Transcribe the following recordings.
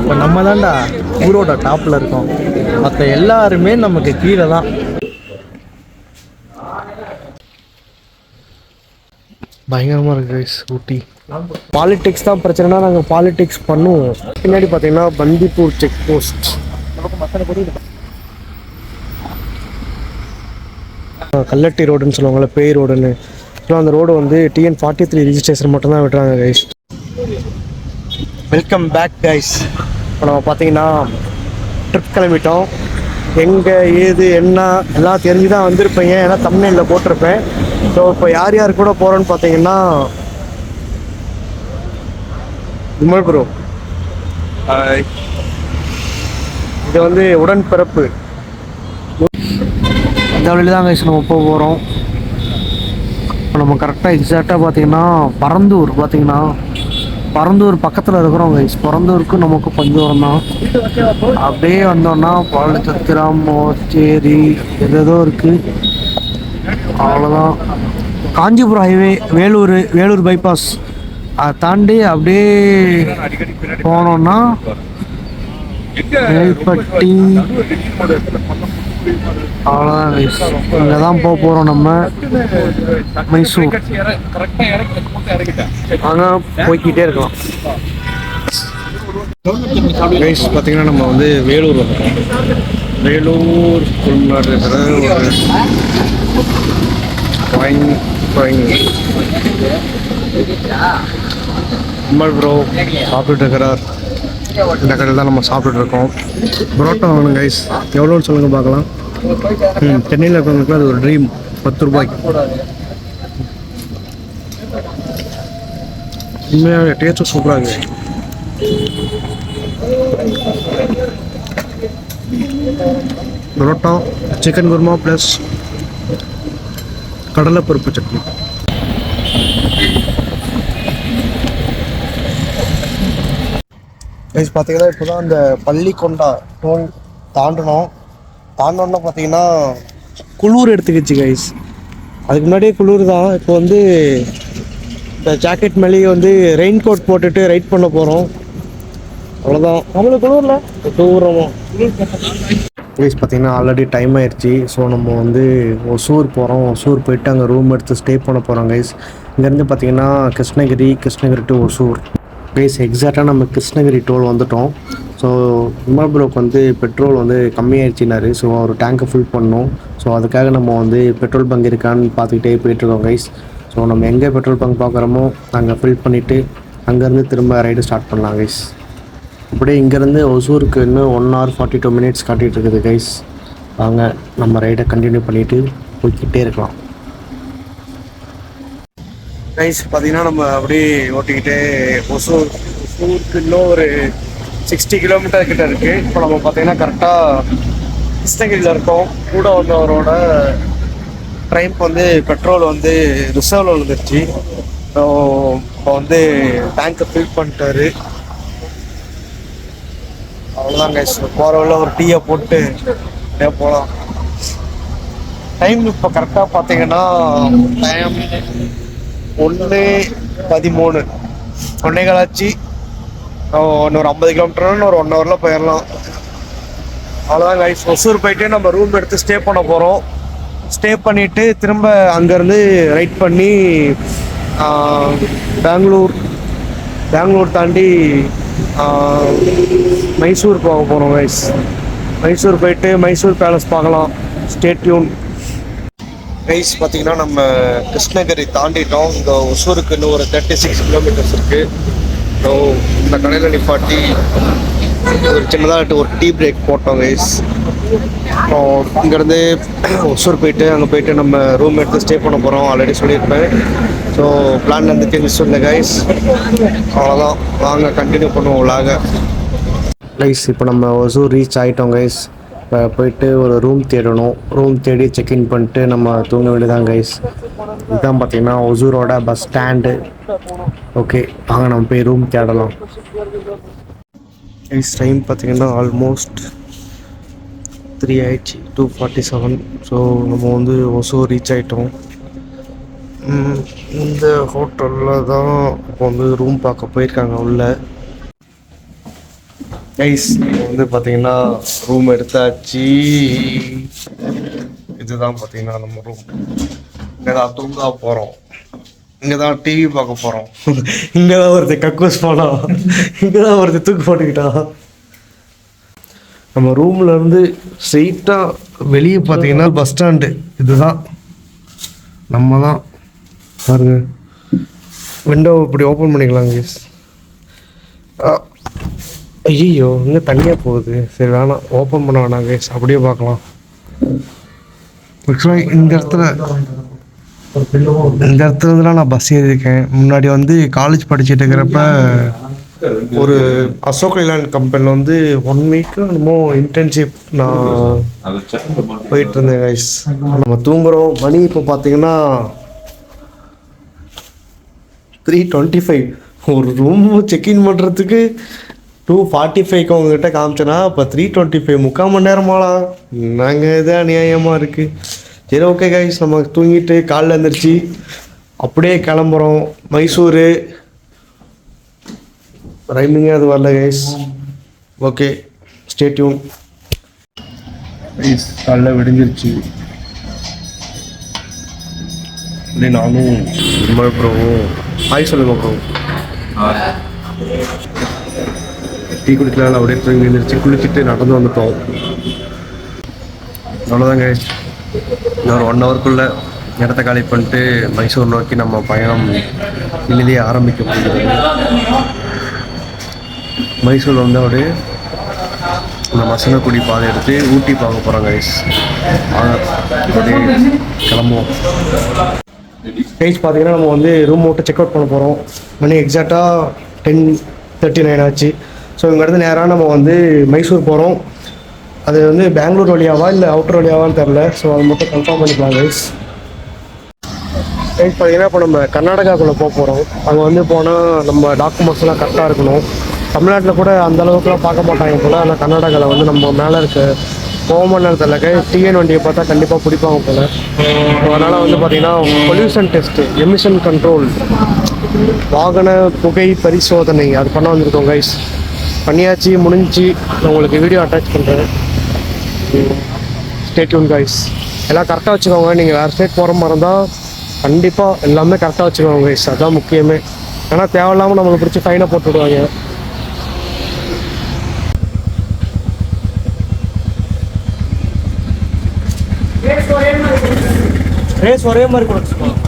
இப்போ நம்ம தான்டா ஊரோட டாப்பில் இருக்கோம். மற்ற எல்லாருமே நமக்கு கீழே தான். பயங்கரமாக இருக்குது கைஸ் ஊட்டி. பாலிடிக்ஸ் தான் பிரச்சனைனா நாங்கள் பாலிடிக்ஸ் பண்ணுவோம். பின்னாடி பார்த்தீங்கன்னா பந்திப்பூர் செக் போஸ்ட், கல்லட்டி ரோடுன்னு சொல்லுவாங்கள்ல, பேய் ரோடுன்னு. ஸோ அந்த ரோடு வந்து TN43 ரிஜிஸ்ட்ரேஷன் மட்டும்தான் விட்டுறாங்க கைஸ். Welcome back guys. இப்போ நம்ம பார்த்தீங்கன்னா ட்ரிப் கிளம்பிட்டோம். எங்கே ஏது என்ன எல்லாம் தெரிஞ்சு தான் வந்திருப்பீங்க, ஏன்னா தம்ப்நெயில்ல போட்டிருப்பேன். ஸோ இப்போ யார் யார் கூட போகிறோன்னு பார்த்தீங்கன்னா விமல் ப்ரோ, இது வந்து உடன்பிறப்பு. இந்த வழியில் தான் கைஸ் நம்ம போக போகிறோம். இப்போ நம்ம கரெக்டாக எக்ஸாக்டாக பார்த்தீங்கன்னா பரந்தூர் பக்கத்தில் இருக்கிறோம் கைஸ். பரந்தூருக்கு நமக்கு கொஞ்சம் தூரம் தான். அப்படியே வந்தோம்னா பாலச்சத்திரம், மோச்சேரி ஏதோ இருக்குது, அவ்வளோதான். காஞ்சிபுரம் ஹைவே, வேலூர் பைபாஸ் அதை தாண்டி அப்படியே போனோம்னா மேல்பட்டி, அவ்வளோதான் கைஸ். இங்கே தான் போக போகிறோம் நம்ம, மைசூர். ஆனால் போய்கிட்டே இருக்கலாம் கைஸ். பார்த்தீங்கன்னா நம்ம வந்து வேலூர் வந்துட்டோம். வேலூர் உள்நாடு இருக்கிற ஒரு விமல் ப்ரோ சாப்பிட்டுட்டு இருக்கிறார். இந்த கடையில் தான் நம்ம சாப்பிட்டுட்டு இருக்கோம். புரோட்டா வாங்கணும் கைஸ். எவ்வளோன்னு சொல்லுங்கள் பார்க்கலாம். சென்னையில் இருக்கிறவங்களுக்கு அது ஒரு ட்ரீம். 10 ரூபாய்க்கு உண்மையாக டேஸ்ட்டும் சூப்பராக இருக்குது. புரோட்டா, சிக்கன் குருமா ப்ளஸ் கடலைப்பருப்பு சட்னி. கைஸ் பார்த்தீங்கன்னா இப்போ தான் அந்த பள்ளிக்கொண்டா டோல் தாண்டோன்னா பார்த்தீங்கன்னா குளிர் எடுத்துக்கிச்சு கைஸ். அதுக்கு முன்னாடியே குளிர் தான். இப்போ வந்து இந்த ஜாக்கெட் மேலேயே வந்து ரெயின் கோட் போட்டுட்டு ரைட் பண்ண போகிறோம். அவ்வளோதான். நம்மளுக்கு குளிரில் தூரமாக கைஸ் பார்த்தீங்கன்னா ஆல்ரெடி டைம் ஆயிடுச்சு. ஸோ நம்ம வந்து ஒசூர் போகிறோம். ஒசூர் போயிட்டு அங்கே ரூம் எடுத்து ஸ்டே பண்ண போகிறோம் கைஸ். இங்கேருந்து பார்த்தீங்கன்னா கிருஷ்ணகிரி டு ஒசூர் கைஸ். எக்ஸாக்டாக நம்ம கிருஷ்ணகிரி டோல் வந்துட்டோம். ஸோ விமல் ப்ரோக்கு வந்து பெட்ரோல் வந்து கம்மியாயிடுச்சினாரு. ஸோ ஒரு டேங்கை ஃபில் பண்ணோம். ஸோ அதுக்காக நம்ம வந்து பெட்ரோல் பங்க் இருக்கான்னு பார்த்துக்கிட்டே போயிட்டுருக்கோம் கைஸ். ஸோ நம்ம எங்கே பெட்ரோல் பங்க் பார்க்குறோமோ அங்கே ஃபில் பண்ணிவிட்டு அங்கேருந்து திரும்ப ரைடு ஸ்டார்ட் பண்ணலாம் கைஸ். அப்படியே இங்கேருந்து ஒசூருக்கு இன்னும் 1 hour 42 minutes காட்டிகிட்டு இருக்குது கைஸ். வாங்க நம்ம ரைடை கண்டினியூ பண்ணிவிட்டு போய்கிட்டே இருக்கலாம் கைஸ். பார்த்தீங்கன்னா நம்ம அப்படியே ஓட்டிக்கிட்டே ஒசூருக்கு இன்னும் ஒரு 60 கிலோமீட்டர் கிட்ட இருக்குது. இப்போ நம்ம பார்த்தீங்கன்னா கரெக்டாக கிருஷ்ணகிரியில் இருக்கோம். கூட வந்தவரோட ட்ரெயின் வந்து பெட்ரோல் வந்து ரிசர்வில் வந்துருச்சு. இப்போ வந்து டேங்கை ஃபில் பண்ணிட்டாரு. அவ்வளோதான் கைஸ். போகிற உள்ள ஒரு டீயை போட்டு போகலாம். டைம் இப்போ கரெக்டாக பார்த்தீங்கன்னா டைம் 1:13 1:15 ஆச்சு. இன்னொரு 50 கிலோமீட்டர்னு ஒரு 1 hourல போயிடலாம். அவ்வளோதான் கைஸ். ஒசூர் போயிட்டு நம்ம ரூம் எடுத்து ஸ்டே பண்ண போகிறோம். ஸ்டே பண்ணிவிட்டு திரும்ப அங்கேருந்து ரைட் பண்ணி பெங்களூர் தாண்டி மைசூர் போக போகிறோம் கைஸ். மைசூர் போயிட்டு மைசூர் பேலஸ் பார்க்கலாம். Stay tune guys. பார்த்தீங்கன்னா நம்ம கிருஷ்ணகிரி தாண்டிட்டோம். இந்த ஒசூருக்கு இன்னும் ஒரு 36 கிலோமீட்டர்ஸ் இருக்குது. ஸோ இந்த கடையில் நிப்பாட்டி ஒரு சின்னதாக ஒரு டீ பிரேக் போட்டோம் கைஸ். அப்புறம் இங்கேருந்து ஒசூர் போயிட்டு அங்கே போயிட்டு நம்ம ரூம் எடுத்து ஸ்டே பண்ண போகிறோம். ஆல்ரெடி சொல்லியிருப்பேன். ஸோ பிளான் வந்து சேஞ்ச் இல்லை கைஸ். அவ்வளோதான். வாங்க கண்டினியூ பண்ணுவோம் விலாக கைஸ். இப்போ நம்ம ஒசூர் ரீச் ஆகிட்டோம் கைஸ். இப்போ போயிட்டு ஒரு ரூம் தேடணும். ரூம் தேடி செக்இன் பண்ணிட்டு நம்ம தூங்க வேண்டியதான் கைஸ். இதுதான் பார்த்தீங்கன்னா ஒசூரோட பஸ் ஸ்டாண்டு. ஓகே வாங்க நம்ம போய் ரூம் தேடலாம் கைஸ். டைம் பார்த்தீங்கன்னா ஆல்மோஸ்ட் 3 ஆயிடுச்சு, 2:47. ஸோ நம்ம வந்து ஒசூர் ரீச் ஆகிட்டோம். இந்த ஹோட்டலில் தான் இப்போ வந்து ரூம் பார்க்க போயிருக்காங்க உள்ள. கைஸ் வந்து பார்த்தீங்கன்னா ரூம் எடுத்தாச்சு. இதுதான் பார்த்தீங்கன்னா நம்ம ரூம். இங்கே தான் தூங்க போகிறோம், இங்கே தான் டிவி பார்க்க போகிறோம், இங்கே தான் ஒருத்தர் கக்கூஸ் போனோம், இங்கே தான் ஒருத்தர் தூக்கு போட்டுக்கிட்டான். நம்ம ரூம்ல இருந்து ஸ்ட்ரெயிட்டாக வெளியே பார்த்தீங்கன்னா பஸ் ஸ்டாண்டு. இதுதான் நம்ம தான் பாருங்க. விண்டோ இப்படி ஓப்பன் பண்ணிக்கலாம் கைஸ். ஐயோ இங்கே தனியாக போகுது. சரி வேணாம், ஓப்பன் பண்ண வேணாம் கைஸ், அப்படியே பார்க்கலாம். ஆக்சுவலாக இந்த இடத்துல இருந்துலாம் நான் பஸ் ஏறியிருக்கேன். முன்னாடி வந்து காலேஜ் படிச்சுட்டு இருக்கிறப்ப ஒரு அசோக் லைலாண்ட் கம்பெனியில் வந்து 1 வீக்கு என்னமோ இன்டர்ன்ஷிப் நான் போயிட்டு இருந்தேன் கைஸ். நம்ம தூங்குறோம். மணி இப்போ பார்த்தீங்கன்னா 3:25. ஒரு ரூம் செக்இன் பண்ணுறதுக்கு 2:45 உங்ககிட்ட காமிச்சேன்னா இப்போ 3:25, 3/4 மணி நேரமாலாம். நாங்கள் இது அநியாயமாக இருக்குது. சரி ஓகே கைஸ், நம்ம தூங்கிட்டு காலைல எழுந்திரிச்சு அப்படியே கிளம்புறோம் மைசூர். ரைமிங்கே அது வரல guys. Okay stay tune guys. காலைல விடிஞ்சிருச்சு. அப்படியே நானும் விமல் ப்ரோவும் ஹாய் சொல்லுங்க ப்ரோ. டீ குடிக்கலாம். அப்படியே தூங்கி எழுந்திரிச்சு குளிச்சுட்டு நடந்து வந்துட்டோம். அவ்வளோதான் கைஸ். இன்னொரு 1 ஹவருக்குள்ளே இடத்த காலி பண்ணிட்டு மைசூர் நோக்கி நம்ம பயணம் இனிதே ஆரம்பிக்க போகிறது. மைசூரில் வந்து அப்படியே இந்த மசனக்குடி பாதை எடுத்து ஊட்டி பார்க்க போகிறாங்க கைஸ். அப்படியே கிளம்புவோம் கைஸ். பார்த்தீங்கன்னா நம்ம வந்து ரூம் விட்டு செக் அவுட் பண்ண போகிறோம். மணி எக்ஸாக்டாக 10:39 ஆச்சு. ஸோ இங்கேருந்து நேராக நம்ம வந்து மைசூர் போகிறோம். அது வந்து பெங்களூர் வழியாவா இல்லை அவுட்டர் வழியாவான்னு தெரில. ஸோ அது மட்டும் கன்ஃபார்ம் பண்ணிக்கலாம் கைஸ். கைஸ் பார்த்தீங்கன்னா இப்போ நம்ம கர்நாடகாக்குள்ளே போகிறோம். அங்கே வந்து போனால் நம்ம டாக்குமெண்ட்ஸ்லாம் கரெக்டாக இருக்கணும். தமிழ்நாட்டில் கூட அந்த அளவுக்குலாம் பார்க்க மாட்டாங்க போல். ஆனால் கர்நாடகாவில் வந்து நம்ம மேலே இருக்க போகமான்னு தெரியல கைஸ். டிஎன் வண்டியை பார்த்தா கண்டிப்பாக பிடிப்பாங்க போல். அதனால் வந்து பார்த்திங்கன்னா பொல்யூஷன் டெஸ்ட்டு, எமிஷன் கண்ட்ரோல், வாகன புகை பரிசோதனை அது பண்ண வந்திருக்கோம் கைஸ். பண்ணியாச்சு, முடிஞ்சு. நான் உங்களுக்கு வீடியோ அட்டாச் பண்ணுறேன். Stay tune guys. எல்லாம் கரெக்டாக வச்சுக்கோங்க. நீங்கள் வேறு ஸ்டேட் போகிற மாதிரி இருந்தால் கண்டிப்பாக எல்லாமே கரெக்டாக வச்சுக்கோங்க கைஸ். அதுதான் முக்கியமே. ஏன்னா தேவையில்லாமல் நம்மளை பிடிச்சி ஃபைனை போட்டு விடுவாங்க. ரேஸ் ஒரே மாதிரி கொடுத்துருக்கோம்.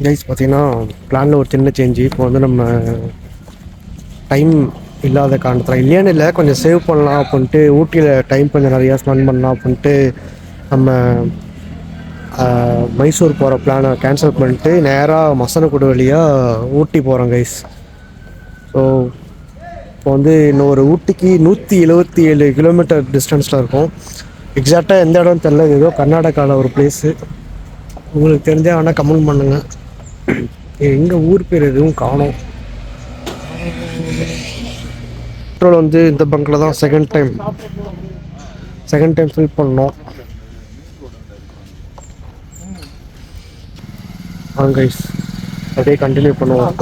கைஸ் பார்த்தீங்கன்னா பிளானில் ஒரு சின்ன சேஞ்சு. இப்போ வந்து நம்ம டைம் இல்லாத காரணத்தில் இல்லையான்னு இல்லை, கொஞ்சம் சேவ் பண்ணலாம் அப்படின்ட்டு ஊட்டியில் டைம் கொஞ்சம் நிறையா ஸ்பெண்ட் பண்ணலாம் அப்படின்ட்டு நம்ம மைசூர் போகிற பிளானை கேன்சல் பண்ணிட்டு நேராக மசனக்குடி வழியாக ஊட்டி போகிறோம் கைஸ். ஸோ இப்போ வந்து இன்னொரு ஊட்டிக்கு 177 கிலோமீட்டர் டிஸ்டன்ஸில் இருக்கும். எக்ஸாக்டாக எந்த இடம்னு தெரில. ஏதோ கர்நாடகாவில் ஒரு பிளேஸு. உங்களுக்கு தெரிஞ்சா வேணால் கமெண்ட் பண்ணுங்கள். எங்கள் ஊர் பேர் எதுவும் காணோம். பெட்ரோல் வந்து இந்த பங்கில் தான் செகண்ட் டைம் ஃபில் பண்ணோம். கைஸ் அப்படியே கண்டினியூ பண்ணுவோம்.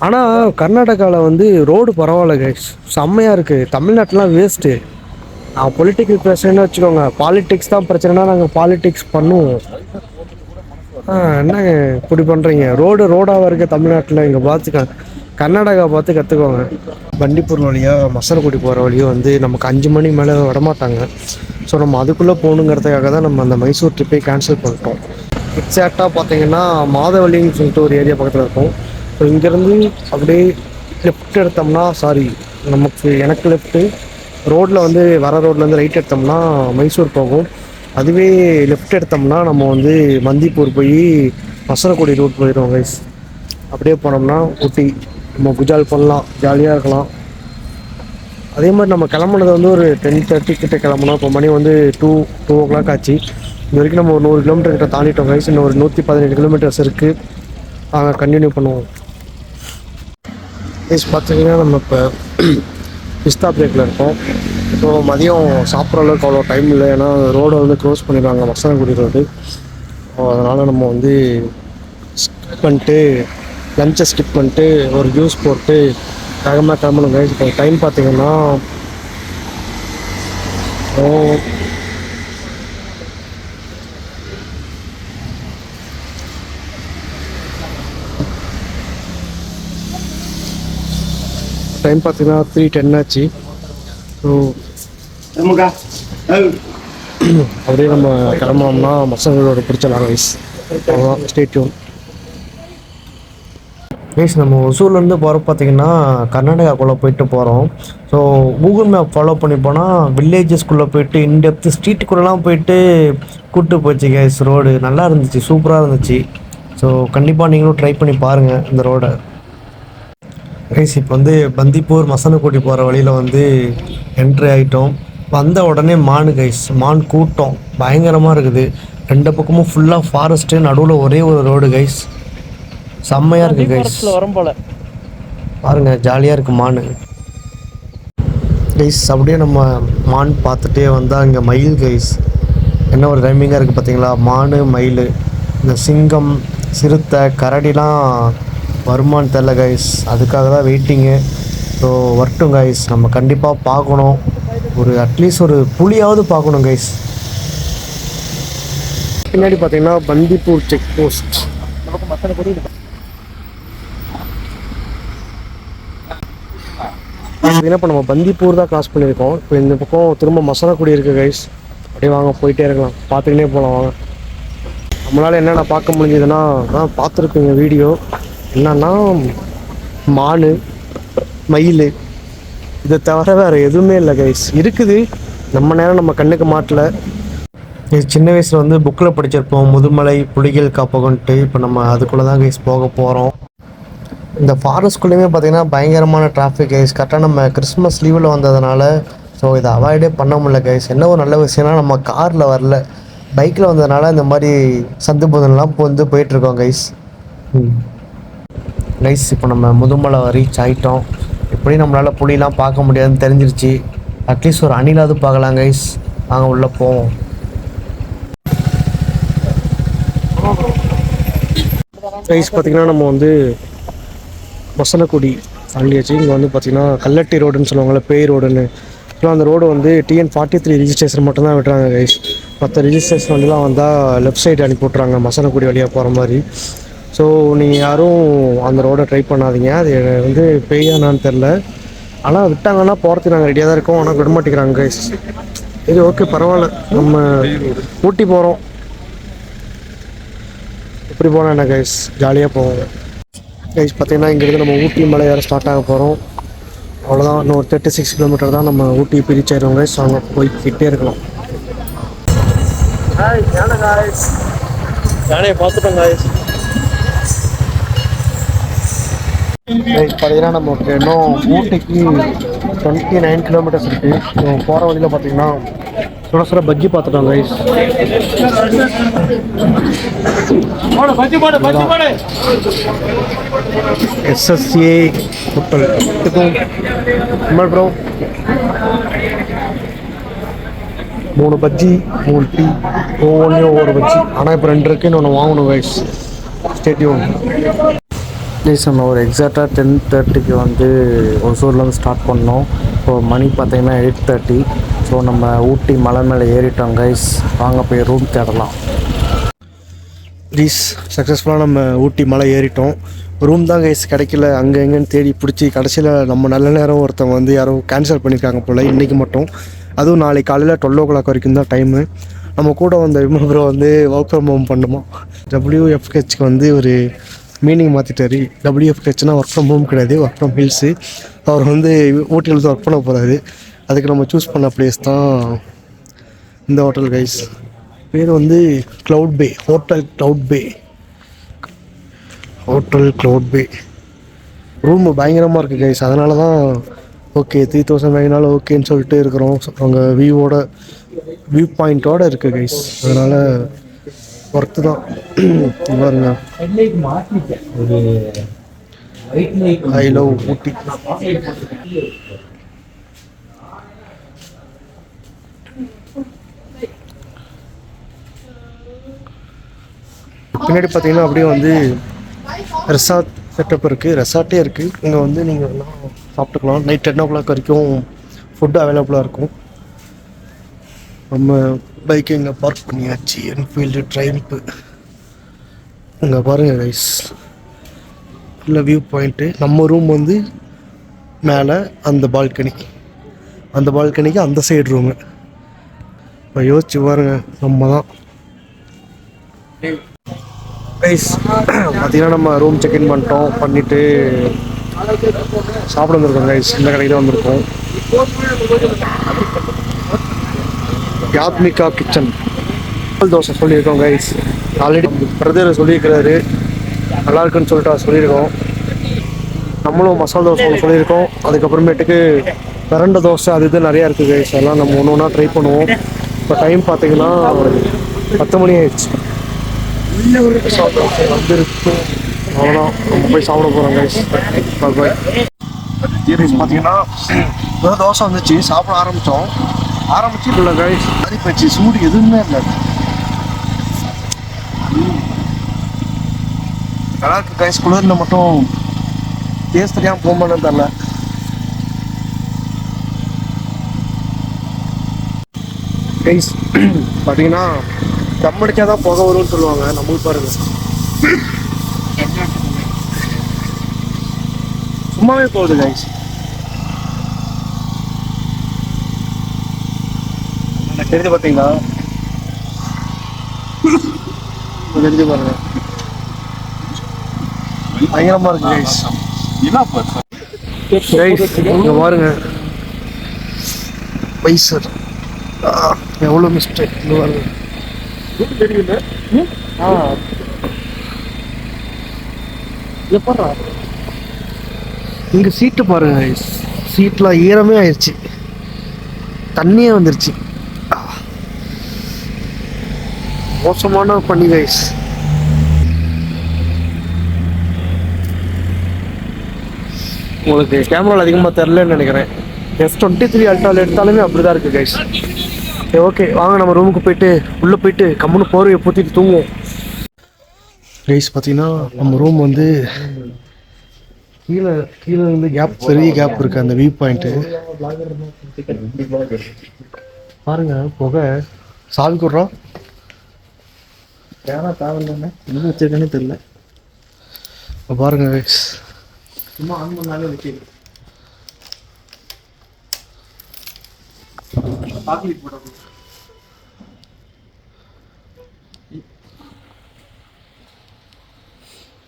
ஆனால் கர்நாடகாவில் வந்து ரோடு பரவாயில்ல கைஸ், செம்மையாக இருக்குது. தமிழ்நாட்டிலாம் வேஸ்ட்டு. நான் பொலிட்டிக்கல் பிரச்சனைன்னு வச்சுக்கோங்க. பாலிட்டிக்ஸ் தான் பிரச்சனைனா நாங்கள் பாலிட்டிக்ஸ் பண்ணுவோம். என்னங்க இப்படி பண்ணுறீங்க? ரோடாக இருக்க தமிழ்நாட்டில் இங்கே பார்த்துக்க, கர்நாடகா பார்த்து கற்றுக்கோங்க. பண்டிப்பூர் வழியாக மசனக்குடி போகிற வழியும் வந்து நமக்கு 5 மணி மேலே விடமாட்டாங்க. ஸோ நம்ம அதுக்குள்ளே போகணுங்கிறதுக்காக தான் நம்ம அந்த மைசூர் ட்ரிப்பை கேன்சல் பண்ணிட்டோம். எக்ஸாக்டாக பார்த்தீங்கன்னா மாதவள்ளின்னு சொல்லிட்டு ஒரு ஏரியா பக்கத்தில் இருக்கும். ஸோ இங்கேருந்து அப்படியே லெஃப்ட் எடுத்தோம்னா, எனக்கு லெஃப்ட்டு ரோட்டில் வந்து வர ரோட்லேருந்து ரைட் எடுத்தோம்னா மைசூர் போகும். அதுவே லெஃப்ட் எடுத்தோம்னா நம்ம வந்து மந்திப்பூர் போய் மசனக்குடி ரூட் போயிடுவோம் கைஸ். அப்படியே போனோம்னா ஊட்டி நம்ம குஜால் பண்ணலாம், ஜாலியாக இருக்கலாம். அதே மாதிரி நம்ம கிளம்புனது வந்து ஒரு 10:30 கிட்ட கிளம்புனோம். இப்போ மணி வந்து 2 ஆச்சு. இது வரைக்கும் நம்ம ஒரு 100 கிலோமீட்டர் கிட்ட தாண்டிட்டோம் கைஸ். இன்னும் ஒரு 117 கிலோமீட்டர்ஸ் இருக்குது. நாங்கள் கண்டினியூ பண்ணுவோம் கைஸ். பார்த்தீங்கன்னா நம்ம இப்போ பிஸ்தா பிரேக்கில் இருக்கோம். ஸோ மதியம் சாப்பிட்ற அளவுக்கு அவ்வளோ டைம் இல்லை. ஏன்னா ரோடை வந்து க்ளோஸ் பண்ணிடுவாங்க, மசனகுடி ரோடு. அதனால் நம்ம வந்து ஸ்கிப் பண்ணிட்டு லஞ்சை ஸ்கிப் பண்ணிட்டு ஒரு ஜூஸ் போட்டு வேகமாக கிளம்பணும் கைஸ். இப்போ டைம் பார்த்தீங்கன்னா டைம் பார்த்தீங்கன்னா 3:10 ஆச்சு. ஸோ அப்படியே நம்ம கிளம்புனோம்னா மசங்களோட பிடிச்சலாம் கைஸ். அவ்வளோதான், ஸ்டே டியூன் கைஸ். நம்ம ஒசூர்லேருந்து போகிற பார்த்தீங்கன்னா கர்நாடகாக்குள்ளே போயிட்டு போகிறோம். ஸோ கூகுள் மேப் ஃபாலோ பண்ணி போனால் வில்லேஜஸ்குள்ளே போயிட்டு இன்டெப்த்து ஸ்ட்ரீட்டுக்குள்ளெலாம் போயிட்டு கூப்பிட்டு போச்சு கைஸ். ரோடு நல்லா இருந்துச்சு, சூப்பராக இருந்துச்சு. ஸோ கண்டிப்பாக நீங்களும் ட்ரை பண்ணி பாருங்கள் இந்த ரோடை கைஸ். இப்போ வந்து பந்திப்பூர் மசனக்குடி போகிற வழியில் வந்து என்ட்ரி ஆகிட்டோம். வந்த உடனே மான் கைஸ், மான் கூட்டம் பயங்கரமாக இருக்குது. ரெண்டு பக்கமும் ஃபுல்லாக ஃபாரஸ்ட்டு, நடுவில் ஒரே ஒரு ரோடு கைஸ். செம்மையாக இருக்குது கைஸ். வரும் போல் பாருங்கள், ஜாலியாக இருக்குது மான் கைஸ். அப்படியே நம்ம மான் பார்த்துட்டே வந்தால் இங்கே மயில் கைஸ். என்ன ஒரு ரைமிங்காக இருக்குது பார்த்தீங்களா? மான் மயில். இந்த சிங்கம் சிறுத்தை கரடிலாம் வருமானு தெரில கைஸ். அதுக்காக தான் வெயிட்டிங்கு. ஸோ வரட்டும் கைஸ், நம்ம கண்டிப்பாக பார்க்கணும். ஒரு அட்லீஸ்ட் ஒரு புலியாவது பார்க்கணும் கைஸ். பின்னாடி பார்த்தீங்கன்னா பந்திப்பூர் செக் போஸ்ட். இப்போ நம்ம பந்திப்பூர் தான் கிராஸ் பண்ணியிருக்கோம். இப்போ இந்த பக்கம் திரும்ப மசனக்குடி இருக்குது கைஸ். அப்படியே வாங்க போயிட்டே இருக்கலாம், பார்த்துக்கினே போகலாம் வாங்க. நம்மளால் என்னென்ன பார்க்க முடிஞ்சதுன்னா பார்த்துருக்குங்க வீடியோ. என்னன்னா மான் மயில், இதை தவிர வேறு எதுவுமே இல்லை கைஸ். இருக்குது, நம்ம நேரம் நம்ம கண்ணுக்கு மாட்டல. இது சின்ன வயசில் வந்து புக்கில் படிச்சிருப்போம், முதுமலை புலிகள் காப்பகம்ன்ட்டு. இப்போ நம்ம அதுக்குள்ளே தான் கைஸ் போக போகிறோம். இந்த ஃபாரஸ்ட்குள்ளேயுமே பார்த்திங்கன்னா பயங்கரமான டிராஃபிக் கைஸ். கரெக்டாக நம்ம கிறிஸ்மஸ் லீவில் வந்ததுனால ஸோ இதை அவாய்டே பண்ண முடியல கைஸ். என்ன ஒரு நல்ல விஷயம்னா நம்ம காரில் வரல, பைக்கில் வந்ததுனால இந்த மாதிரி சந்து பொதுலாம் இப்போ வந்து போயிட்டுருக்கோம் கைஸ். கைஸ் இப்போ நம்ம முதுமலை ரீச் ஆகிட்டோம். எப்படி நம்மளால் புலிலாம் பார்க்க முடியாதுன்னு தெரிஞ்சிருச்சு. அட்லீஸ்ட் ஒரு அணிலாவது பார்க்கலாம் கைஸ். நாங்கள் உள்ளே போவோம். கைஸ் பார்த்திங்கன்னா நம்ம வந்து மசனக்குடி தாண்டியாச்சு. இங்கே வந்து பார்த்திங்கன்னா கல்லட்டி ரோடுன்னு சொல்லுவாங்கள்ல, பேய் ரோடுன்னு. ஸோ அந்த ரோடு வந்து TN43 ரிஜிஸ்ட்ரேஷன் மட்டும்தான் விட்டுறாங்க கைஸ். மற்ற ரிஜிஸ்ட்ரேஷன் வண்டிலாம் வந்தால் லெஃப்ட் சைடு அனுப்பி விட்றாங்க மசனக்குடி வழியாக போகிற மாதிரி. ஸோ நீங்கள் யாரும் அந்த ரோடை ட்ரை பண்ணாதீங்க. அது வந்து பேயானான்னு தெரில. ஆனால் விட்டாங்கன்னா போகிறதுக்கு நாங்கள் ரெடியாக தான் இருக்கோம். ஆனால் விட மாட்டேங்கிறாங்க கைஸ். இது ஓகே பரவாயில்ல, நம்ம ஊட்டி போகிறோம். எப்படி போனால் என்ன கைஸ், ஜாலியாக போவோம் கைஸ். பார்த்திங்கன்னா இங்கேருந்து நம்ம ஊட்டி மலை ஏற ஸ்டார்ட் ஆக போகிறோம். அவ்வளோதான், இன்னும் ஒரு 36 கிலோமீட்டர் தான் நம்ம ஊட்டி பிரிச்சாயிருவோம் கைஸ். அங்கே போய்கிட்டே இருக்கலாம். யானையை பார்த்துட்டோம் கைஸ். பார்த்தீங்கன்னா நமக்கு இன்னும் ஊட்டிக்கு 29 கிலோமீட்டர்ஸ் இருக்குது. போகிற வழியில் பார்த்தீங்கன்னா சுட சுட பஜ்ஜி பார்த்துட்டோம் guys. SSA hotel bro. 3 bajji 3 tea, ஒவ்வொன்றையும் ஒவ்வொரு பஜ்ஜி. ஆனால் இப்போ 2 இருக்குன்னு ஒன்று வாங்கணும் கைஸ். Stay tune please. நம்ம ஒரு எக்ஸாக்டாக 10:30க்கு வந்து ஒசூர்லேருந்து ஸ்டார்ட் பண்ணோம். ஸோ மணி பார்த்தீங்கன்னா 8:30. ஸோ நம்ம ஊட்டி மலை மேலே ஏறிட்டோம் கைஸ். வாங்க போய் ரூம் தேடலாம் ப்ளீஸ். சக்ஸஸ்ஃபுல்லாக நம்ம ஊட்டி மலை ஏறிட்டோம். ரூம் தான் கைஸ் கிடைக்கல. அங்கே எங்கேன்னு தேடி பிடிச்சி கடைசியில் நம்ம நல்ல நேரம் ஒருத்தவங்க வந்து யாரோ கேன்சல் பண்ணியிருக்காங்க போல் இன்றைக்கி மட்டும். அதுவும் நாளைக்கு காலையில் 12 o'clock வரைக்கும் தான் டைமு. நம்ம கூட வந்த விமோ வந்து ஒர்க் ஃப்ரம் ஹோம் பண்ணுமா. WFHக்கு வந்து ஒரு மீனிங் மாற்றிட்டாரு. WFHனா ஒர்க் ஃப்ரம் ஹோம் கிடையாது, ஒர்க் ஃப்ரம் ஹில்ஸு. அவர் வந்து ஊட்டியில் தான் ஒர்க் பண்ண போகிறாரு. அதுக்கு நம்ம சூஸ் பண்ண பிளேஸ் தான் இந்த ஹோட்டல் கைஸ். பேர் வந்து க்ளவுட் பே, ஹோட்டல் க்ளவுட் பே. ரூம் பயங்கரமாக இருக்குது கைஸ். அதனால தான் ஓகே 3000 வாங்கினாலும் ஓகேன்னு சொல்லிட்டு இருக்கிறோம். அங்கே வியூ பாயிண்ட்டோடு இருக்குது கைஸ், அதனால் ஒர்த்து தான். பாருங்க, ஐ லவ் ஊட்டி. பின்னாடி பார்த்தீங்கன்னா அப்படியே வந்து ரெசார்ட் செட்டப் இருக்குது, ரெசார்ட்டே இருக்குது. இங்கே வந்து நீங்கள் எல்லாம் சாப்பிட்டுக்கலாம். நைட் 10 o'clock வரைக்கும் ஃபுட்டு அவைலபிளாக இருக்கும். நம்ம பைக்கை இங்கே பார்க் பண்ணியாச்சு. என்ஃபீல்டு ட்ரைம்ப்பு இங்கே பாருங்கள் கைஸ், இல்லை வியூ பாயிண்ட்டு. நம்ம ரூம் வந்து மேலே அந்த பால்கனிக்கு அந்த சைடு ரூமு. இப்போ யோசிச்சு பாருங்கள், நம்ம தான் கைஸ். பார்த்தீங்கன்னா நம்ம ரூம் செக்இன் பண்ணிவிட்டு சாப்பிட வந்திருக்கோம் கைஸ். இந்த கடையில் வந்திருக்கோம், யாத்மிகா கிச்சன். மசால் தோசை சொல்லியிருக்கோம் கைஸ். ஆல்ரெடி பிரதர் சொல்லியிருக்கிறாரு, நல்லா இருக்குன்னு சொல்லிட்டு சொல்லியிருக்கோம். நம்மளும் மசால் தோசை ஒன்று சொல்லியிருக்கோம். அதுக்கப்புறமேட்டுக்கு பிரண்ட தோசை அது இது நிறையா இருக்குது கைஸ். அதெல்லாம் நம்ம ஒன்று ஒன்றா ட்ரை பண்ணுவோம். இப்போ டைம் பார்த்தீங்கன்னா 10 மணி ஆயிடுச்சு. வந்துருக்கு, அவ்வளோதான். நம்ம போய் சாப்பிட போகிறோம் கைஸ். பாய். பார்த்தீங்கன்னா தோசை வந்துச்சு, சாப்பிட ஆரம்பிச்சு இல்லை கைஸ். சரி போச்சு, சூடு எதுவுமே இல்லை. நல்லா இருக்கு கைஸ். குளிரில் மட்டும் டேஸ்ட் தெரியாமல் போகுமான்னு தெரில. கைஸ் பார்த்தீங்கன்னா தம் அடிச்சா தான் புகை வரும்னு சொல்லுவாங்க. நம்மளுக்கு பாருங்க, சும்மாவே போகுது கைஸ். எனக்கு தெரிஞ்சு பார்த்தீங்களா, தெரிஞ்சு பாருங்க, பயங்கரமா இருக்கு கைஸ். இங்க பாருங்க பைசர், எவ்வளோ மிஸ்டேக். இங்க பாருங்க, இங்க சீட்டு பாருங்க கைஸ், சீட்லாம் ஈரமே ஆயிடுச்சு, தண்ணியே வந்துருச்சு. மோசமான பண்ணி கைஸ். உங்களுக்கு கேமராவில் அதிகமாக தெரிலன்னு நினைக்கிறேன். S23 அல்ட்ராவில் எடுத்தாலுமே அப்படி தான் இருக்குது கைஸ். ஓகே, வாங்க நம்ம ரூமுக்கு போயிட்டு உள்ளே போயிட்டு கம்முன்னு போர்வையை பூத்திட்டு தூங்குவோம் கைஸ். பார்த்தீங்கன்னா நம்ம ரூம் வந்து கீழே இருந்து பெரிய கேப் இருக்குது. அந்த வியூ பாயிண்ட்டு பாருங்க, புகை. சாவி கொடுறோம், தேவையில்லைன்னு என்ன வச்சிருக்கேன்னு தெரியல. பாருங்க கைஸ், சும்மா ஆன் பண்ணாலே வைக்கிது.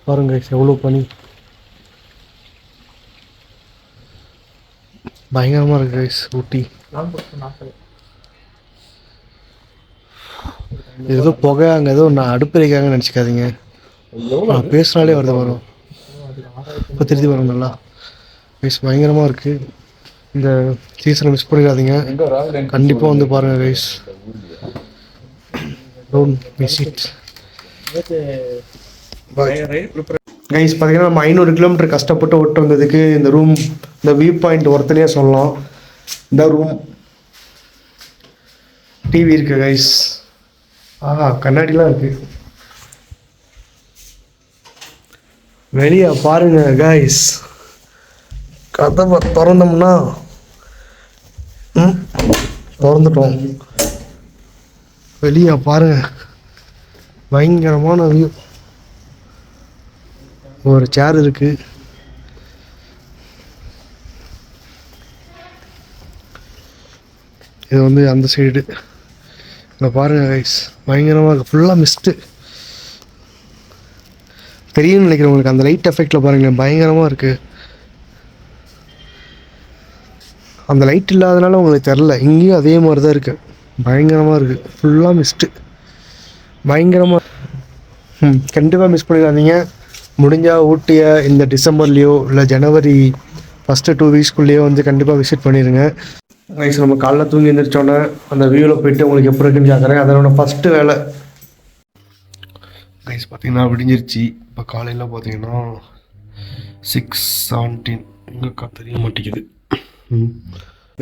பாருங்க எவ்வளோ பனி, பயங்கரமா இருக்கு கைஸ். ஊட்டி ஏதோ புகை, அங்கே ஏதோ நான் அடுப்பறிக்காங்கன்னு நினச்சிக்காதீங்க. பேசினாலே வரும். இப்போ திருத்தி வரும் நல்லா கைஸ். பயங்கரமாக இருக்குது. இந்த சீசனை மிஸ் பண்ணிடாதீங்க, கண்டிப்பாக வந்து பாருங்கள் guys. Don't miss it guys. பார்த்தீங்கன்னா நம்ம 500 கிலோமீட்டர் கஷ்டப்பட்டு ஓட்டு வந்ததுக்கு இந்த ரூம், இந்த வியூ பாயிண்ட் ஒருத்தனையே சொல்லலாம். இந்த ரூம் டிவி இருக்குது கைஸ். கண்ணாடிலாம் இருக்குது. வெளியே பாருங்க கைஸ், கதவை திறந்தோம்னா திறந்துட்டோம். வெளியே பாருங்க, பயங்கரமான வியூ. ஒரு சேர் இருக்கு. இது வந்து அந்த சைடு. இங்கே பாருங்க கைஸ், பயங்கரமாக இருக்குது. ஃபுல்லாக மிஸ்ட்டு தெரியும்னு நினைக்கிறேன் உங்களுக்கு. அந்த லைட் எஃபெக்டில் பாருங்களேன், பயங்கரமாக இருக்குது. அந்த லைட் இல்லாதனால உங்களுக்கு தெரில, இங்கேயும் அதே மாதிரி தான் இருக்குது. பயங்கரமாக இருக்குது, ஃபுல்லாக மிஸ்ட்டு, பயங்கரமாக. கண்டிப்பாக மிஸ் பண்ணிடாதீங்க. முடிஞ்சால் ஊட்டியை இந்த டிசம்பர்லேயோ இல்லை ஜனவரி ஃபஸ்ட்டு 2 வீக்ஸ்க்குள்ளேயே வந்து கண்டிப்பாக விசிட் பண்ணிடுங்க கைஸ். நம்ம காலைல தூங்கி எழுந்திரிச்சோன்னே அந்த வியூவில் போயிட்டு உங்களுக்கு எப்படி இருக்குன்னு கேட்குறேன். அதனோட ஃபஸ்ட்டு வேலை கைஸ் பார்த்தீங்கன்னா விடிஞ்சிருச்சு. இப்போ காலையில் பார்த்தீங்கன்னா 6:17 எங்கக்கா தெரிய மாட்டேங்குது.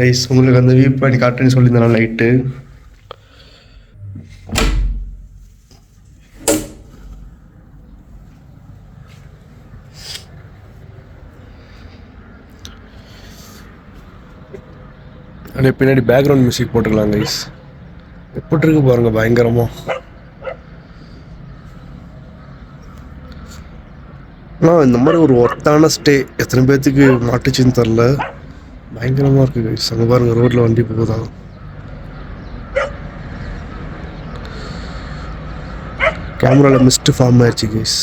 கைஸ் உங்களுக்கு அந்த வியூ பாயிண்ட் காட்டுன்னு சொல்லியிருந்தேன் லைட்டு. அப்படியே பின்னாடி பேக்ரவுண்ட் மியூசிக் போட்டுக்கலாம் கைஸ். எப்படி இருக்கு பாருங்க பயங்கரமாக. ஆனால் இந்த மாதிரி ஒரு ஒர்த்தான ஸ்டே எத்தனை பேர்த்துக்கு மாட்டுச்சுன்னு தெரில. பயங்கரமாக இருக்குது கைஸ். அங்கே பாருங்கள் ரோட்டில் வண்டி போகுதா. கேமராவில் மிஸ்ட் ஃபார்ம் ஆயிடுச்சு guys.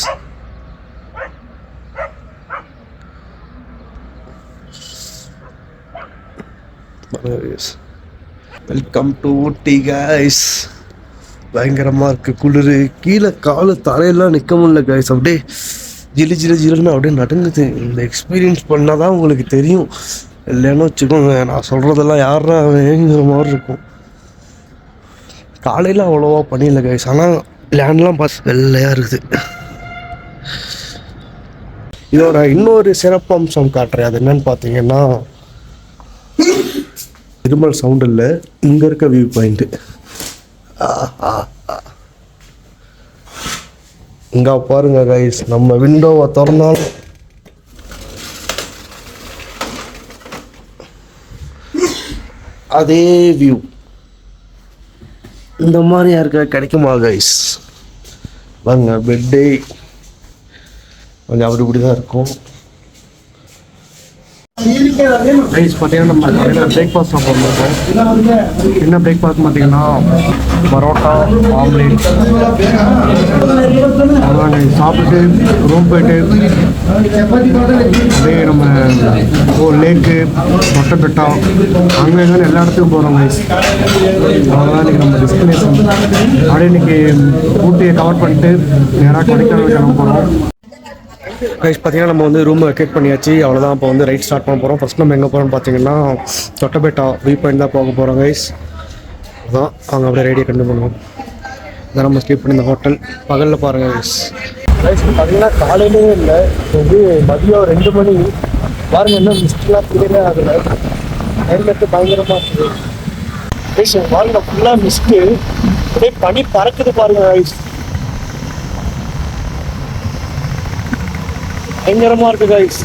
Welcome to Ooty guys. பயங்கரமாக இருக்குது குளிர். கீழே காலு தரையெல்லாம் நிற்க முடியல கைஸ். அப்படியே ஜிலு ஜிலு ஜிலுன்னு அப்படியே நடுங்குது. இந்த எக்ஸ்பீரியன்ஸ் பண்ணால் தான் உங்களுக்கு தெரியும். இல்லைன்னு வச்சுக்கோங்க நான் சொல்கிறதெல்லாம் யாரா வேங்கிற மாதிரி இருக்கும். காலையில் அவ்வளோவா பண்ணிடல கைஸ். ஆனால் லேண்ட்லாம் பார்த்து வெள்ளையாக இருக்குது. இதோட இன்னொரு சிறப்பம்சம் காட்டுறேன். அது என்னன்னு பார்த்தீங்கன்னா இருமல் சவுண்ட் இல்லை, இங்கே இருக்க வியூ பாயிண்ட்டு. இங்கே பாருங்க கைஸ். நம்ம விண்டோவை திறந்தாலும் அதே வியூ இந்த மாதிரி யாருக்கா கிடைக்குமா கைஸ்? வாங்க பெட்டே கொஞ்சம் அப்படி இப்படி தான் இருக்கும். ரைஸ் பார்த்தீங்கன்னா நம்ம காலையில் பிரேக்ஃபாஸ்ட் சாப்பிட்றோம். என்ன பிரேக்ஃபாஸ்ட் பார்த்தீங்கன்னா பரோட்டா ஆம்லேட். அதான் சாப்பிட்டு ரூம் போயிட்டு அப்படியே நம்ம லேக்கு தொட்டபெட்டா அங்கே எங்கே எல்லா இடத்துக்கும் போகிறோம் ரைஸ். அவ்வளோதான் இன்றைக்கி நம்ம டெஸ்டினேஷன். அப்படியே இன்றைக்கி ஊட்டியை கவர் பண்ணிட்டு நேராக கொடைக்கானல் கிளம்ப போகிறோம் கைஸ். பார்த்தீங்கன்னா நம்ம வந்து ரூம் வெக்கேட் பண்ணியாச்சு. அவ்வளோதான். இப்போ வந்து ரைட் ஸ்டார்ட் பண்ண போகிறோம். ஃபஸ்ட் நம்ம எங்கே போகிறோம்னு பார்த்தீங்கன்னா தொட்டபெட்டா வியூ பாயிண்ட் தான் போக போகிறோம் கைஸ். அதுதான் அவங்க அப்படியே ரெடியாக கண்டு பண்ணுவோம். இதான் நம்ம ஸ்லீப் பண்ணி இந்த ஹோட்டல். பகலில் பாருங்கள் கைஸ். கைஸ் பார்த்தீங்கன்னா காலையிலே இல்லை, வந்து மதியம் 2 மணி. பாருங்கள் இன்னும் மிஸ்ட்லாம் கிளியரே ஆகலை. கிளைமேட்டு பயங்கரமாக இருக்குது கைஸ். பாருங்கள் ஃபுல்லாக மிஸ்ட்டு அப்படியே பனி பறக்குது பாருங்கள் கைஸ். பயங்கரமா இருக்கு guys.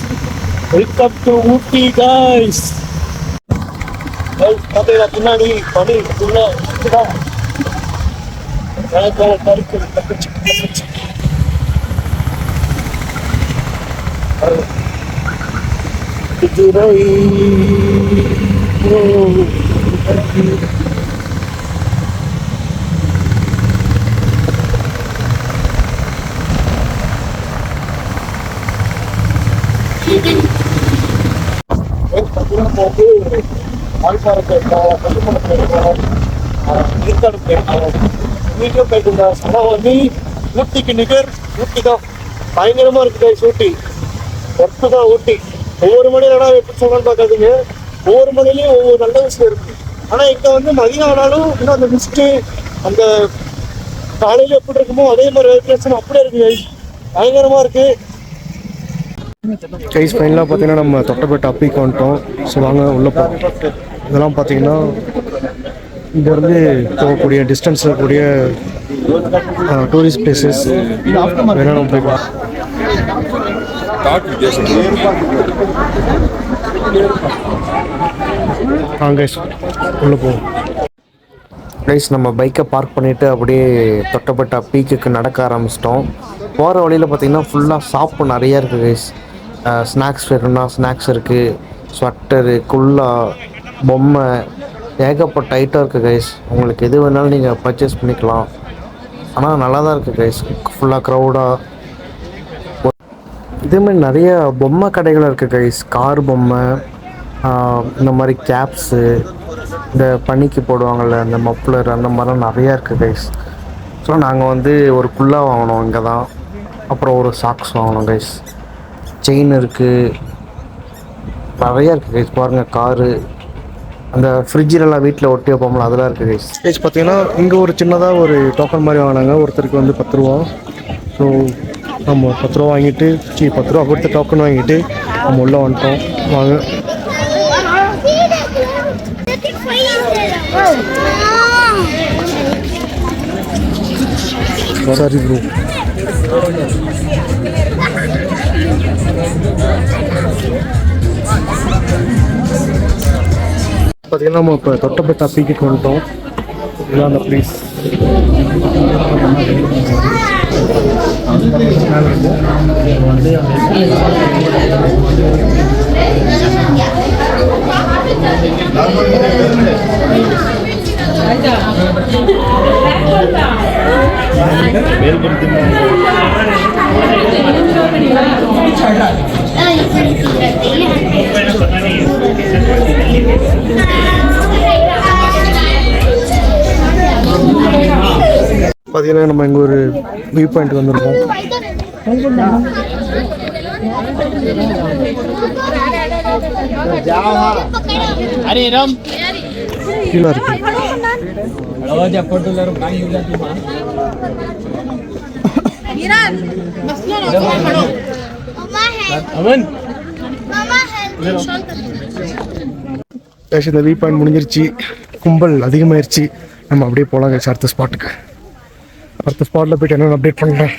Welcome to Ooty guys. பார்த்தீங்கன்னா பின்னாடி பனி ஃபுல்லாக இருக்குதான். ஊட்டிக்கு நிகர் ஊட்டி தான். பயங்கரமா இருக்கு கைஸ். ஊட்டி ஒர்த்து தான் ஊட்டி. ஒவ்வொரு மணி நேரம் எப்படி சொல்லணும்னு பார்க்காதீங்க. ஒவ்வொரு மணிலையும் ஒவ்வொரு நல்ல விஷயம் இருக்கு. ஆனா இங்க வந்து மதியம் ஆனாலும் இன்னும் அந்த மிஸ்ட்டு அந்த காலையில எப்படி இருக்குமோ அதே மாதிரி வைப்ரேஷன் அப்படியே இருக்கு கைஸ். பயங்கரமா இருக்கு கைஸ். ஃபைனலாக பார்த்தீங்கன்னா நம்ம தொட்டபெட்டா பீக் வந்துட்டோம். ஸோ வாங்க உள்ளே போகிறோம். இதெல்லாம் பார்த்தீங்கன்னா இங்கேருந்து போகக்கூடிய டிஸ்டன்ஸ் இருக்கக்கூடிய டூரிஸ்ட் பிளேசஸ். வேணா நம்ம போய்க்கலாம். கைஸ் உள்ளே போவோம் கைஸ். நம்ம பைக்கை பார்க் பண்ணிவிட்டு அப்படியே தொட்டபெட்டா பீக்குக்கு நடக்க ஆரம்பிச்சிட்டோம். போகிற வழியில் பார்த்தீங்கன்னா ஃபுல்லாக ஷாப்பு நிறையா இருக்குது கைஸ். ஸ்நாக்ஸ் வேணும்னா ஸ்நாக்ஸ் இருக்குது, ஸ்வெட்டரு, குல்லா, பொம்மை, ஏகப்பட்ட ஐட்டம் இருக்குது கைஸ். உங்களுக்கு எது வேணாலும் நீங்கள் பர்ச்சேஸ் பண்ணிக்கலாம். ஆனால் நல்லா தான் இருக்குது கைஸ். ஃபுல்லாக க்ரௌடாக இதேமாதிரி நிறைய பொம்மை கடைகள் இருக்குது கைஸ். கார் பொம்மை, இந்த மாதிரி கேப்ஸு, இந்த பனிக்கு போடுவாங்கள்ல இந்த மப்ளர், அந்த மாதிரிலாம் நிறையா இருக்குது கைஸ். ஸோ நாங்கள் வந்து ஒரு குல்லா வாங்கினோம் இங்கே தான். அப்புறம் ஒரு சாக்ஸ் வாங்கினோம் கைஸ். செயின் இருக்குது. நிறையா இருக்குது கைஸ். பாருங்கள், காரு, அந்த ஃப்ரிட்ஜிலலாம் வீட்டில் ஒட்டி வைப்போம்ல, அதெல்லாம் இருக்குது கைஸ். கைஸ் பார்த்தீங்கன்னா இங்கே ஒரு சின்னதாக ஒரு டோக்கன் மாதிரி வாங்கினாங்க. ஒருத்தருக்கு வந்து 10 ரூபா. ஸோ நம்ம 10 ரூபா வாங்கிட்டு 10 ரூபா கொடுத்து டோக்கன் வாங்கிட்டு நம்ம உள்ளே வந்துட்டோம். வாங்க. Sorry bro. பார்த்தீங்கன்னா நம்ம இப்போ தொட்டபெட்டா பீக்குக்கு வந்துட்டோம். இதுதான் அந்த ப்ளீஸ். பார்த்தீங்கன்னா நம்ம இங்கே ஒரு வியூ பாயிண்ட் வந்திருக்கோம். கீழே இருக்கு. இந்த வியூ பாயிண்ட் முடிஞ்சிருச்சு. கும்பல் அதிகமாகிருச்சு. நம்ம அப்படியே போகலாம் கழிச்சு அடுத்த ஸ்பாட்டுக்கு. அடுத்த ஸ்பாட்டில் போய்ட்டு என்னென்ன அப்டேட் பண்ணுறேன்.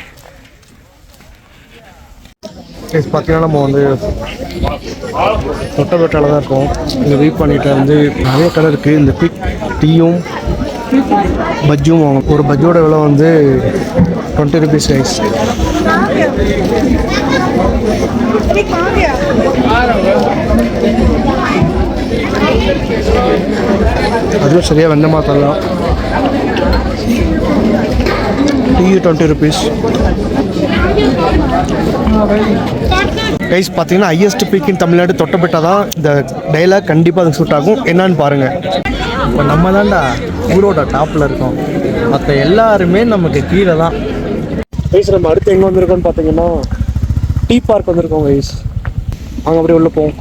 பார்த்தீங்கன்னா நம்ம வந்து தொட்டபெட்டால தான் இருக்கோம். இந்த வியூ பண்ணிட்டு வந்து நிறைய கடை இருக்குது. இந்த குயிக் டீயும் பஜ்ஜும் வாங்கணும். ஒரு பஜ்ஜோட விலை வந்து 20 rupees ரைஸ். அதுவும் சரியாக வெந்தமாக தரலாம். Tea 20 rupees. கைஸ் பார்த்தீங்கன்னா highest peak in Tamil Nadu Doddabetta தான். இந்த டைலாக் கண்டிப்பாக அதுக்கு சூட் ஆகும். என்னன்னு பாருங்கள். இப்போ நம்ம தான்டா ஊரோட டாப்பில் இருக்கோம். மற்ற எல்லாருமே நமக்கு கீழே தான். கைஸ் நம்ம அடுத்து எங்கே வந்திருக்கோம்னு பார்த்தீங்கன்னா டீ பார்க் வந்திருக்கோம் கைஸ். அங்கே அப்படியே உள்ளே போவோம்.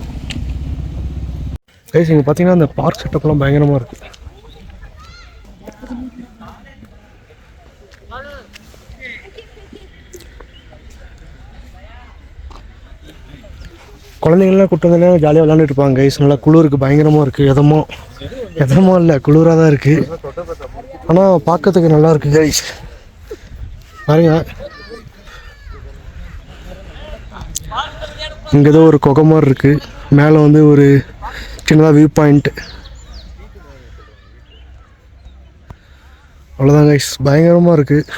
கைஸ் இங்கே பார்த்தீங்கன்னா அந்த பார்க் செட்டப்லாம் பயங்கரமாக இருக்குது. குழந்தைங்களாம் கூப்பிட்டு வந்தோன்னா ஜாலியாக விளாண்டுட்டு இருப்பாங்க கைஸ். நல்லா குளிருக்கு பயங்கரமாக இருக்குது. எதமோ இல்லை, குளிராக தான் இருக்குது. ஆனால் பார்க்கறதுக்கு நல்லா இருக்குது கைஸ். பாருங்க, இங்கே ஏதோ ஒரு குகை மாதிரி இருக்குது. மேலே வந்து ஒரு சின்னதாக வியூ பாயிண்ட். அவ்வளோதான் கைஸ். பயங்கரமாக இருக்குது.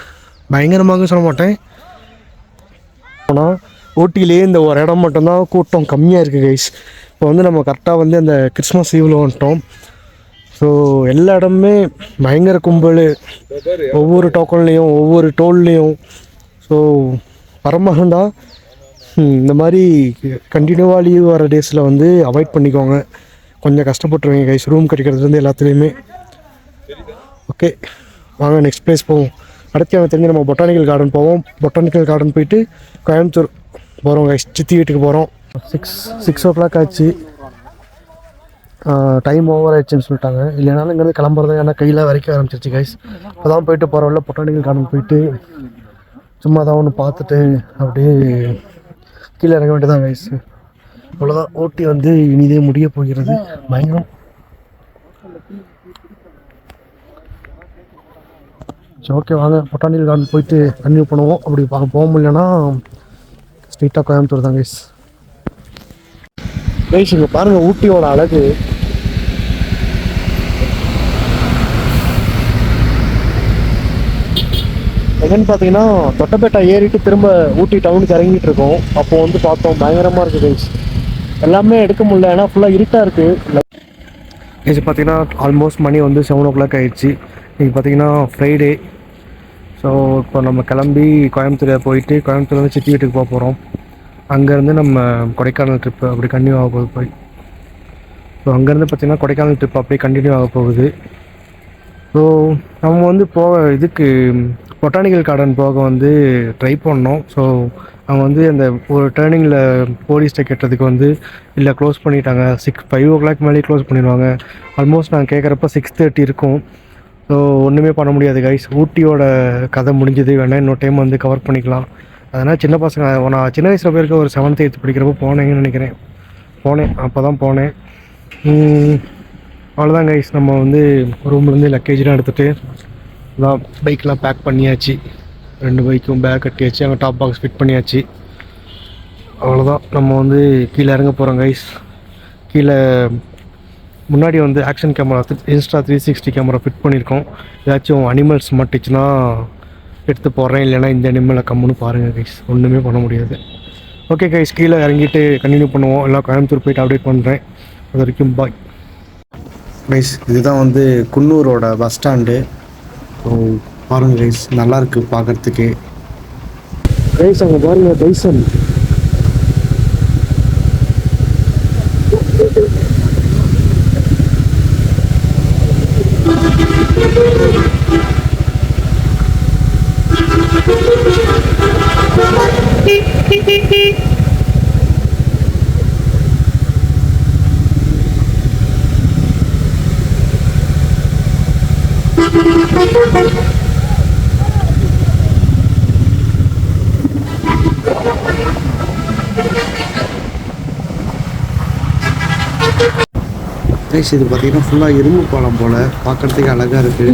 பயங்கரமாக சொல்ல மாட்டேன். ஆனால் ஊட்டியிலே இந்த ஒரு இடம் மட்டும்தான் கூட்டம் கம்மியாக இருக்குது கைஸ். இப்போ வந்து நம்ம கரெக்டாக வந்து அந்த கிறிஸ்மஸ் ஈவில் வந்துட்டோம். ஸோ எல்லா இடமுமே பயங்கர கும்பல். ஒவ்வொரு டோக்கன்லேயும் ஒவ்வொரு டோல்லையும். ஸோ பரமகண்டா இந்த மாதிரி கண்டினியூவாக லீவ் வர டேஸில் வந்து அவாய்ட் பண்ணிக்கோங்க. கொஞ்சம் கஷ்டப்பட்டுருவீங்க கைஸ் ரூம் கிடைக்கிறதுலேருந்து எல்லாத்துலேயுமே. ஓகே வாங்க நெக்ஸ்ட் பிளேஸ் போவோம். அடுத்து எனக்கு தெரிஞ்சு நம்ம பொட்டானிக்கல் கார்டன் போவோம். பொட்டானிக்கல் கார்டன் போயிட்டு கோயம்புத்தூர் போகிறோம் கைஸ். சித்தி வீட்டுக்கு போகிறோம். 6 o'clock ஆச்சு. டைம் ஓவர் ஆயிடுச்சுன்னு சொல்லிட்டாங்க. இல்லைனாலும் இங்கேருந்து கிளம்புறது ஏன்னா கையில் வரைக்க ஆரம்பிச்சிருச்சு கைஸ். இப்போ தான் போயிட்டு போகிறோம்ல பொட்டானிக்கல் கார்டன் போயிட்டு சும்மா தான் ஒன்று பார்த்துட்டு அப்படியே கீழே இறங்க வேண்டியதான் கைஸ். அவ்வளோதான். ஊட்டி வந்து இனிதே முடிய போகிறது. பயங்கரம். சரி ஓகே வாங்க பொட்டானிக்கல் கார்டன் போயிட்டு கன்டினியூ பண்ணுவோம். அப்படி பார்க்க போக முடியலன்னா ஸ்ட்ரெயிட்டாக கோயம்புத்தூர் தான் கைஸ். கைஸ் இங்கே பாருங்கள் ஊட்டியோட அழகு. என்னன்னு பார்த்தீங்கன்னா தொட்டபெட்டா ஏறிட்டு திரும்ப ஊட்டி டவுனுக்கு இறங்கிட்டு இருக்கோம். அப்போ வந்து பார்த்தோம் பயங்கரமாக இருக்குது கைஸ். எல்லாமே எடுக்க முடியல ஏன்னா ஃபுல்லாக இருட்டாக இருக்குது. கைஸ் பார்த்தீங்கன்னா ஆல்மோஸ்ட் மணி வந்து 7 o'clock ஆயிடுச்சு. இன்றைக்கி பார்த்தீங்கன்னா ஃப்ரைடே. ஸோ இப்போ நம்ம கிளம்பி கோயம்புத்தூர் போயிட்டு கோயம்புத்தூர் வந்து சித்தி வீட்டுக்கு போக போகிறோம். அங்கேருந்து நம்ம கொடைக்கானல் ட்ரிப்பு அப்படி கண்டினியூ ஆக போகுது போய். ஸோ அங்கேருந்து பார்த்திங்கன்னா கொடைக்கானல் ட்ரிப் அப்படியே கண்டினியூ ஆக போகுது. ஸோ நம்ம வந்து இதுக்கு பொட்டானிக்கல் கார்டன் போக வந்து ட்ரை பண்ணோம். ஸோ அவங்க வந்து அந்த ஒரு டேர்னிங்கில் போலீஸ்ட்டை கேட்டதுக்கு வந்து இல்லை க்ளோஸ் பண்ணிட்டாங்க, 5 o'clock மேலேயே க்ளோஸ் பண்ணிடுவாங்க. ஆல்மோஸ்ட் நாங்கள் கேட்குறப்ப 6:30 இருக்கும். ஸோ ஒன்றுமே பண்ண முடியாது கைஸ். ஊட்டியோட கதை முடிஞ்சது, வேணால் இன்னொரு டைம் வந்து கவர் பண்ணிக்கலாம். அதனால் சின்ன பசங்க, நான் சின்ன வயசில் போயிருக்க ஒரு 7th 8th படிக்கிறப்போ போனேங்கன்னு நினைக்கிறேன். அப்போ தான் போனேன். அவ்வளோதான் கைஸ். நம்ம வந்து ரூம்லேருந்து லக்கேஜ்லாம் எடுத்துகிட்டு தான் பைக்கெலாம் பேக் பண்ணியாச்சு. 2 பைக்கும் பேக் கட்டியாச்சு. அங்கே டாப் பாக்ஸ் ஃபிட் பண்ணியாச்சு. அவ்வளோதான். நம்ம வந்து கீழே இறங்க போகிறோம் கைஸ். கீழே முன்னாடி வந்து action camera, Insta 360 camera fit பண்ணியிருக்கோம். ஏதாச்சும் அனிமல்ஸ் மாட்டுச்சுன்னா எடுத்து போடுறேன், இல்லைனா இந்த அனிமலை கம்முன்னு பாருங்கள் கைஸ். ஒன்றுமே பண்ண முடியாது. ஓகே கைஸ், கீழே இறங்கிட்டு கண்டினியூ பண்ணுவோம். எல்லாம் கோயம்புத்தூர் போயிட்டு அப்டேட் பண்ணுறேன். அது வரைக்கும் பாய் கைஸ். இதுதான் வந்து குன்னூரோட பஸ் ஸ்டாண்டு. பாருங்கள் கைஸ், நல்லாயிருக்கு பார்க்குறதுக்கு. கைஸ் அங்கே பாருங்கள் பைசன். கைஸ் இது பார்த்தீங்கன்னா ஃபுல்லாக இரும்பு பாலம் போல் பார்க்குறதுக்கு அழகாக இருக்குது.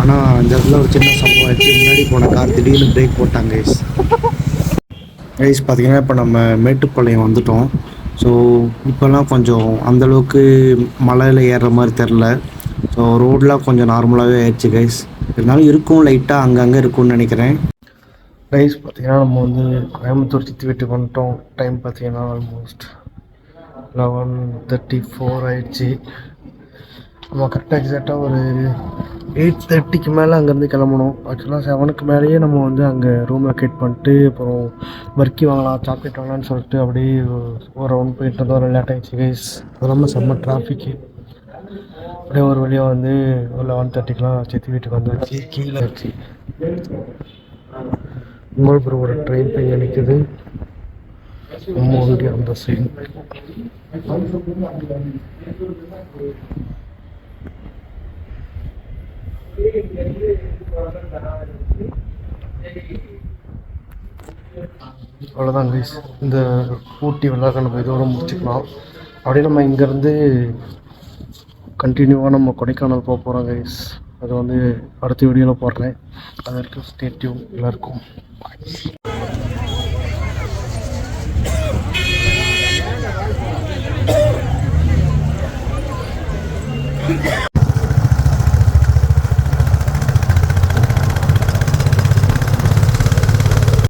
ஆனால் இந்த இடத்துல ஒரு சின்ன சம்பவம் ஆச்சு. முன்னாடி போன கார் திடீர்னு பிரேக் போட்டாங்க கைஸ். பார்த்தீங்கன்னா இப்போ நம்ம மேட்டுப்பாளையம் வந்துட்டோம். ஸோ இப்போல்லாம் கொஞ்சம் அந்தளவுக்கு மலையில் ஏறுற மாதிரி தெரில. ஸோ ரோடெலாம் கொஞ்சம் நார்மலாகவே ஆயிடுச்சு கைஸ். இருந்தாலும் இருக்கும், லைட்டாக அங்கங்கே இருக்கும்னு நினைக்கிறேன். கைஸ் பார்த்தீங்கன்னா நம்ம வந்து கோயம்புத்தூர் சித்தி வீட்டுக்கு வந்துட்டோம். டைம் பார்த்தீங்கன்னா ஆல்மோஸ்ட் 11:34 ஆயிடுச்சு. நம்ம கரெக்டாக எக்ஸாக்டாக ஒரு 8:30க்கு மேலே அங்கேருந்து கிளம்பணும். ஆக்சுவலாக 7க்கு மேலேயே நம்ம வந்து அங்கே ரூம் லொக்கேட் பண்ணிட்டு அப்புறம் வர்க்கி வாங்கலாம், சாக்லேட் வாங்கலாம்னு சொல்லிட்டு அப்படியே ஒரு ரவுண்ட் போயிட்டு இருந்தோம். ஒரு லேட் ஆகிடுச்சு கைஸ். அது இல்லாமல் செம்ம டிராஃபிக்கு. அப்படியே ஒரு வழியாக வந்து ஒரு 11:30க்கெலாம் சித்தி வீட்டுக்கு வந்தாச்சு. கீழே ஆச்சு ஒரு ட்ரெயின் போய் நிற்குது. நம்ம வண்டி அந்த சைடு. அவ்வளோதான் கைஸ். இந்த ஊட்டி விழாக்க நம்ம இதோட முடிச்சுக்கலாம். அப்படியே நம்ம இங்கேருந்து கண்டினியூவாக நம்ம கொடைக்கானல் போக போகிறோம் கைஸ். அது வந்து அடுத்த வீடியோவில் போடுறேன். அது வரைக்கும் ஸ்டே டியூன் எல்லாருக்கும்.